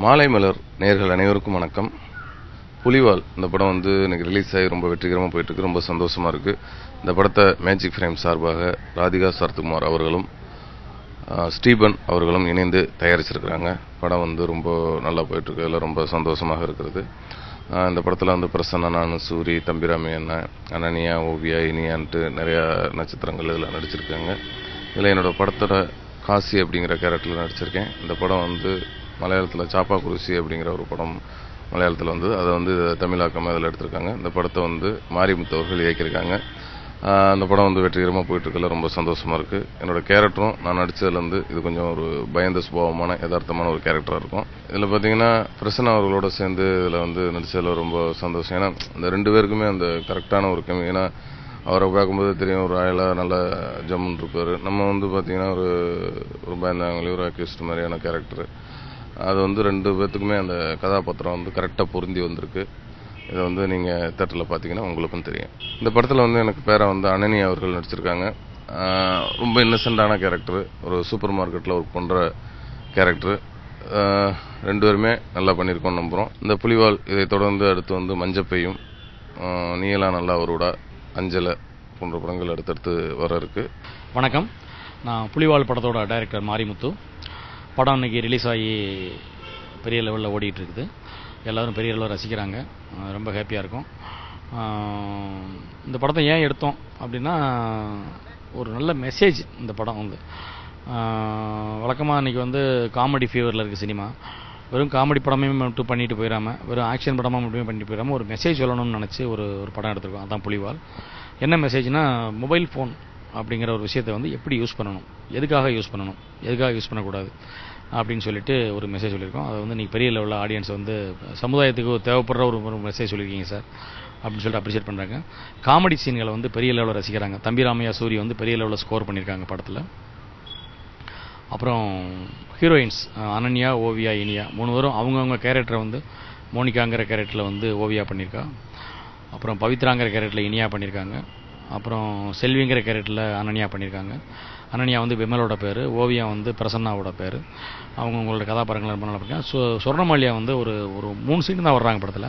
மாலை மலர் நேயர்கள் அனைவருக்கும் வணக்கம். புலிவால் இந்த படம் இன்னைக்கு ரிலீஸ் ஆகி ரொம்ப வெற்றிகரமாக போயிட்டு இருக்கு. ரொம்ப சந்தோஷமா இருக்கு. இந்த படத்தை மேஜிக் ஃப்ரேம் சார்பாக ராதிகா சரத்குமார் அவர்களும் ஸ்டீபன் அவர்களும் இணைந்து தயாரிச்சிருக்கிறாங்க. படம் ரொம்ப நல்லா போயிட்டு இருக்கு. இதில் ரொம்ப சந்தோஷமாக இருக்கிறது. இந்த படத்தில் பிரசன்னா, நான், சூரி, தம்பிராமி அண்ணன், அனனியா, ஓவியா, இனியான்ட்டு நிறையா நட்சத்திரங்கள் இதில் நடிச்சிருக்காங்க. இதில் என்னோட படத்தோட காசி அப்படிங்கிற கேரக்டரில் நடிச்சிருக்கேன். இந்த படம் மலையாளத்தில் சாப்பா குருசி அப்படிங்கிற ஒரு படம் மலையாளத்தில் அதை தமிழாக்கமாக இதில் எடுத்திருக்காங்க. இந்த படத்தை மாரிமுத்து அவர்கள் இயக்கியிருக்காங்க. அந்த படம் வெற்றிகரமாக போயிட்டுருக்கல ரொம்ப சந்தோஷமாக இருக்குது. என்னோட கேரக்டரும் நான் நடித்ததுலேருந்து இது கொஞ்சம் ஒரு பயந்த சுபாவமான யதார்த்தமான ஒரு கேரக்டராக இருக்கும். இதில் பார்த்தீங்கன்னா பிரசன்னா அவர்களோட சேர்ந்து இதில் நடித்ததில் ரொம்ப சந்தோஷம். ஏன்னா இந்த ரெண்டு பேருக்குமே அந்த கரெக்டான ஒரு கம்மி. ஏன்னா அவரை பார்க்கும்போது தெரியும், ஒரு ஆயிலாக நல்ல ஜம்முன்னு இருப்பார். நம்ம பார்த்தீங்கன்னா ஒரு பயந்தாங்களி, ஒரு அக்யூஸ்ட் மாதிரியான கேரக்டரு. அது ரெண்டு பேர்த்துக்குமே அந்த கதாபாத்திரம் கரெக்டாக பொருந்தி வந்திருக்கு. இதை நீங்கள் தேட்டரில் பார்த்தீங்கன்னா உங்களுக்கும் தெரியும். இந்த படத்தில் எனக்கு பேரை அனனி அவர்கள் நடிச்சிருக்காங்க. ரொம்ப இன்னசென்டான கேரக்டரு, ஒரு சூப்பர் மார்க்கெட்டில் ஒர்க் பண்ணுற கேரக்டரு. ரெண்டு பேருமே நல்லா பண்ணியிருக்கோம்னு நம்புகிறோம். இந்த புலிவால் இதை தொடர்ந்து அடுத்து மஞ்சப்பையும், நீயெல்லாம் நல்லா வருடா, அஞ்சலை போன்ற படங்கள் அடுத்தடுத்து வர இருக்கு. வணக்கம், நான் புலிவால் படத்தோட டைரக்டர் மாரிமுத்து. படம் இன்னைக்கு ரிலீஸ் ஆகி பெரிய லெவலில் ஓடிட்டு இருக்குது. எல்லோரும் பெரிய லெவலில் ரசிக்கிறாங்க. ரொம்ப ஹாப்பியாக இருக்கும். இந்த படத்தை ஏன் எடுத்தோம் அப்படின்னா, ஒரு நல்ல மெசேஜ். இந்த படம் வழக்கமாக இன்றைக்கி காமெடி ஃபீவரில் இருக்குது சினிமா. வெறும் காமெடி படமே மட்டும் பண்ணிட்டு போயிடாமல், வெறும் ஆக்ஷன் படமாக மட்டுமே பண்ணிட்டு போயிடாமல் ஒரு மெசேஜ் சொல்லணும்னு நினச்சி ஒரு படம் எடுத்திருக்கோம். அதான் புலிவால். என்ன மெசேஜ்னா, மொபைல் ஃபோன் அப்படிங்கிற ஒரு விஷயத்தை எப்படி யூஸ் பண்ணணும், எதுக்காக யூஸ் பண்ணணும், எதுக்காக யூஸ் பண்ணக்கூடாது அப்படின்னு சொல்லிட்டு ஒரு மெசேஜ் சொல்லியிருக்கோம். அதை நீங்கள் பெரிய லெவலில் ஆடியன்ஸ் சமுதாயத்துக்கு தேவைப்படுற ஒரு மெசேஜ் சொல்லியிருக்கீங்க சார் அப்படின்னு சொல்லிட்டு அப்ரிஷியேட் பண்ணுறாங்க. காமெடி சீன்களை பெரிய லெவலில் ரசிக்கிறாங்க. தம்பிராமையா, சூரி பெரிய லெவலில் ஸ்கோர் பண்ணியிருக்காங்க படத்தில். அப்புறம் ஹீரோயின்ஸ் அனன்யா, ஓவியா, இனியா மூணு பேரும் அவங்கவுங்க கேரக்டரை மோனிகாங்கிற கேரக்டரில் ஓவியா பண்ணியிருக்கா. அப்புறம் பவித்ராங்கிற கேரக்டரில் இனியா பண்ணியிருக்காங்க. அப்புறம் செல்விங்கிற கேரக்டரில் அனன்யா பண்ணியிருக்காங்க. அனன்யா விமலோட பேர், ஓவியா பிரசன்னாவோட பேர். அவங்களோட கதாபாத்திரங்கள் ரொம்ப நல்லா பண்ணிருக்காங்க. சொர்ணமாலியா ஒரு ஒரு 3 சீன் தான் வர்றாங்க படத்தில்.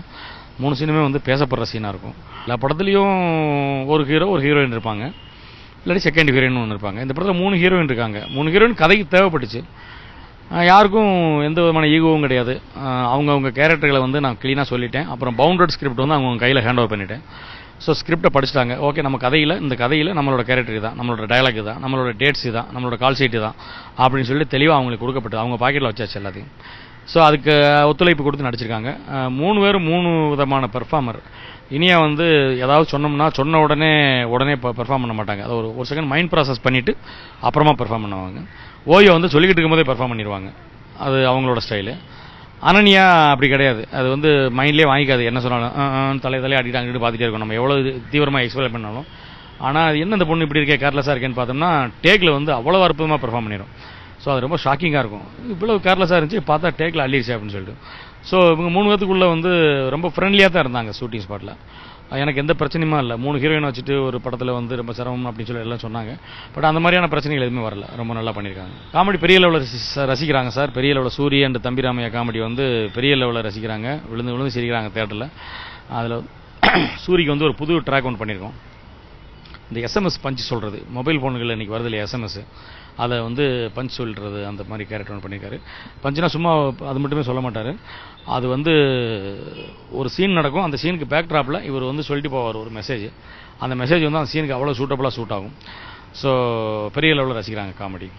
3 சீனுமே பேசப்படுற சீனாக இருக்கும். எல்லா படத்துலையும் ஒரு ஹீரோ, ஒரு ஹீரோயின் இருப்பாங்க, இல்லாட்டி செகண்ட் ஹீரோயின் ஒன்று இருப்பாங்க. இந்த படத்தில் 3 ஹீரோயின் இருக்காங்க. 3 ஹீரோயின் கதைக்கு தேவைப்பட்டுச்சு. யாருக்கும் எந்த விதமான ஈகோவும் கிடையாது. அவங்கவுங்க கேரக்டர்களை நான் க்ளீனாக சொல்லிட்டேன். அப்புறம் பவுண்டட் ஸ்கிரிப்ட் அவங்கவுங்க கையில் ஹேண்ட் ஓவர் பண்ணிட்டேன். ஸோ ஸ்கிரிப்டை படிச்சுட்டாங்க. ஓகே, நம்ம இந்த கதையில் நம்மளோட கேரக்டர் தான், நம்மளோட டயலாக் தான், நம்மளோட டேட்ஸ் தான், நம்மளோட கால் ஷீட்டு தான் அப்படின்னு சொல்லி தெளிவாக அவங்களுக்கு கொடுக்கப்பட்டு அவங்க பாக்கெட்டில் வச்சாச்சு எல்லாத்தையும். ஸோ அதுக்கு ஒத்துழைப்பு கொடுத்து நடிச்சிருக்காங்க. 3 பேரும் 3 விதமான பெர்ஃபார்மர். இனியா ஏதாவது சொன்னோம்னா சொன்ன உடனே பெர்ஃபார்ம் பண்ண மாட்டாங்க. அதை ஒரு செகண்ட் மைண்ட் ப்ராசஸ் பண்ணிவிட்டு அப்புறமா பெர்ஃபார்ம் பண்ணுவாங்க. ஓயோ சொல்லிக்கிட்டு இருக்கும்போதே பெர்ஃபார்ம் பண்ணிடுவாங்க. அது அவங்களோட ஸ்டைலு. அனன்யா அப்படி கிடையாது. அது மைண்ட்லேயே வாங்கிக்காது. என்ன சொன்னாலும் தலையை அடிக்கிட்டு அங்கிட்டு பார்த்துட்டே இருக்கும். நம்ம எவ்வளோ தீவிரமாக எக்ஸ்பிளைன் பண்ணாலும். ஆனால் அது என்ன இந்த பொண்ணு இப்படி இருக்கே, கேர்லெஸ்ஸாக இருக்கேன்னு பார்த்தோம்னா டேக்கில் அவ்வளோ அற்புதமாக பெர்ஃபார்ம் பண்ணிடும். ஸோ அது ரொம்ப ஷாக்கிங்காக இருக்கும். இவ்வளோ கேர்லெஸ்ஸாக இருந்துச்சு, பார்த்தா டேக்கில் அள்ளிடுச்சு அப்படின்னு சொல்லிட்டு. ஸோ இவங்க 3 பேத்துக்குள்ளே ரொம்ப ஃப்ரெண்ட்லியாக தான் இருந்தாங்க ஷூட்டிங் ஸ்பாட்டில். எனக்கு எந்த பிரச்சனையுமா இல்லை. 3 ஹீரோயின் வச்சுட்டு ஒரு படத்தில் ரொம்ப சிரமம் அப்படின்னு சொல்லி எல்லாம் சொன்னாங்க. பட் அந்த மாதிரியான பிரச்சனைகள் எதுவுமே வரல. ரொம்ப நல்லா பண்ணியிருக்காங்க. காமெடி பெரிய லெவலில் ரசிக்கிறாங்க சார். பெரிய லெவலில் சூரிய அண்ட் தம்பிராமையா காமெடி பெரிய லெவலில் ரசிக்கிறாங்க. விழுந்து சிரிக்கிறாங்க தேட்டரில். அதில் சூரிக்கு ஒரு புது ட்ராக் ஒன்று பண்ணியிருக்கோம். இந்த எஸ்எம்எஸ் பஞ்ச் சொல்கிறது, மொபைல் ஃபோனுகளில் இன்றைக்கி வருது இல்லையா எஸ்எம்எஸ், அதை பஞ்ச் சொல்கிறது, அந்த மாதிரி கேரக்டர் ஒன்று பண்ணியிருக்காரு. பஞ்சுனா சும்மா அது மட்டுமே சொல்ல மாட்டார். அது ஒரு சீன் நடக்கும். அந்த சீனுக்கு பேக் ட்ராப்பில் இவர் சொல்லிட்டு போவார் ஒரு மெசேஜ். அந்த மெசேஜ் அந்த சீனுக்கு அவ்வளோ சூட்டபுளாக சூட் ஆகும். ஸோ பெரிய லெவலில் ரசிக்கிறாங்க காமெடி.